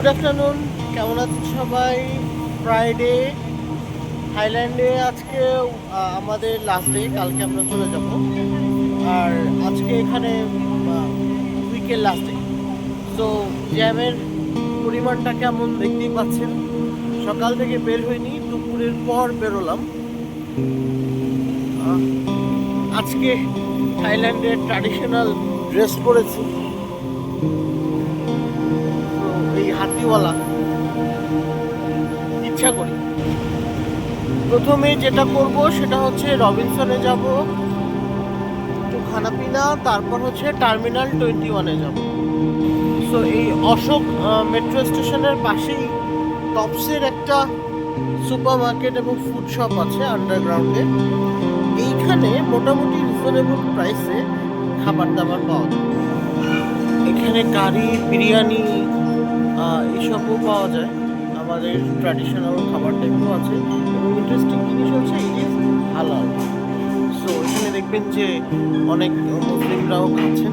Good afternoon, কেমন আছেন সবাই? ফ্রাইডে থাইল্যান্ডে আজকে আমাদের লাস্ট ডে। কালকে আমরা চলে যাব, আর আজকে এখানে উইকের লাস্ট ডে। সো জ্যামের পরিমাণটা কেমন দেখতেই পাচ্ছেন। সকাল থেকে বের হইনি, দুপুরের পর বেরোলাম। আজকে থাইল্যান্ডের ট্র্যাডিশনাল ড্রেস পরেছি, এই হাতিওয়ালা। ইচ্ছা করি প্রথমে যেটা করব সেটা হচ্ছে রবিনসনে যাব, একটু খানাপিনা, তারপর হচ্ছে টার্মিনাল 21-এ যাব। সো এই অশোক মেট্রো স্টেশনের পাশেই টপসের একটা সুপার মার্কেট এবং ফুড শপ আছে আন্ডারগ্রাউন্ডে। এইখানে মোটামুটি রিজনেবল প্রাইসে খাবার দাবার পাওয়া যায়। এখানে কারি, বিরিয়ানি এসবও পাওয়া যায়, আমাদের ট্র্যাডিশনাল খাবার টাইপও আছে। এবং ইন্টারেস্টিং জিনিস হচ্ছে ইট ইজ হালাল। সো এখানে দেখবেন যে অনেক মুসলিমরাও খাচ্ছেন।